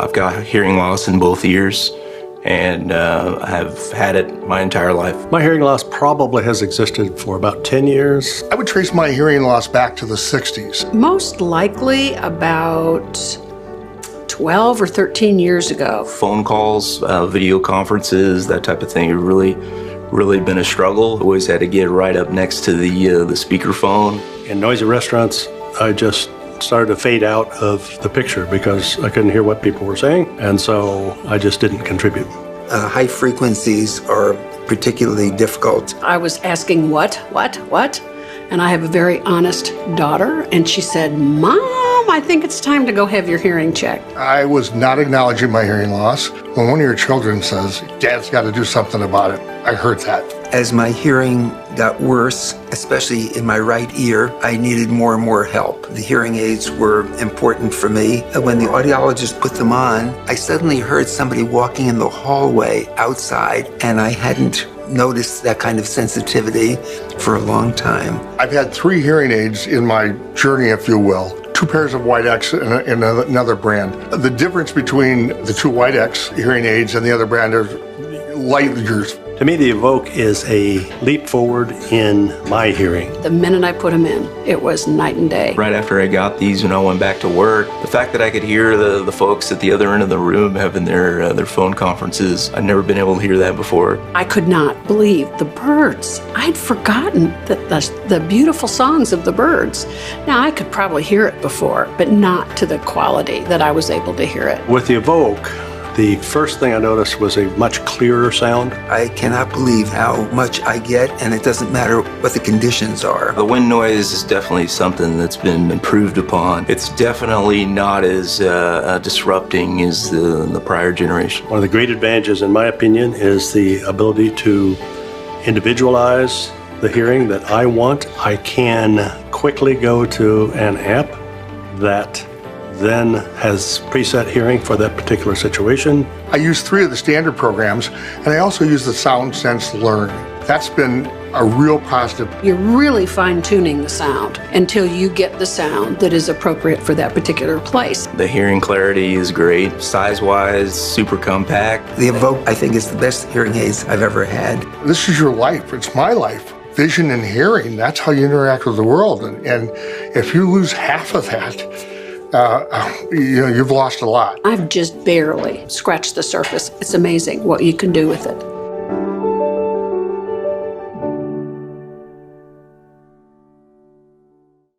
I've got hearing loss in both ears, and have had it my entire life. My hearing loss probably has existed for about 10 years. I would trace my hearing loss back to the 60s. Most likely about 12 or 13 years ago. Phone calls, video conferences, that type of thing have really been a struggle. Always had to get right up next to the speakerphone. In noisy restaurants, I just started to fade out of the picture because I couldn't hear what people were saying, and so I just didn't contribute. High frequencies are particularly difficult. I was asking what? And I have a very honest daughter, and she said, Mom, I think it's time to go have your hearing checked. I was not acknowledging my hearing loss. When one of your children says, Dad's got to do something about it, I heard that. As my hearing got worse, especially in my right ear, I needed more and more help. The hearing aids were important for me. And when the audiologist put them on, I suddenly heard somebody walking in the hallway outside, and I hadn't noticed that kind of sensitivity for a long time. I've had 3 hearing aids in my journey, if you will. 2 pairs of Widex and another brand. The difference between the 2 Widex hearing aids and the other brand are light years. To me, the Evoke is a leap forward in my hearing. The minute I put them in, it was night and day. Right after I got these and I went back to work, the fact that I could hear the folks at the other end of the room having their phone conferences, I'd never been able to hear that before. I could not believe the birds. I'd forgotten the beautiful songs of the birds. Now, I could probably hear it before, but not to the quality that I was able to hear it. With the Evoke, the first thing I noticed was a much clearer sound. I cannot believe how much I get, and it doesn't matter what the conditions are. The wind noise is definitely something that's been improved upon. It's definitely not as disrupting as the prior generation. One of the great advantages, in my opinion, is the ability to individualize the hearing that I want. I can quickly go to an app that then has preset hearing for that particular situation. I use 3 of the standard programs, and I also use the SoundSense Learn. That's been a real positive. You're really fine-tuning the sound until you get the sound that is appropriate for that particular place. The hearing clarity is great. Size-wise, super compact. The Evoke, I think, is the best hearing aids I've ever had. This is your life. It's my life. Vision and hearing, that's how you interact with the world. And if you lose half of that, you've lost a lot. I've just barely scratched the surface. It's amazing what you can do with it.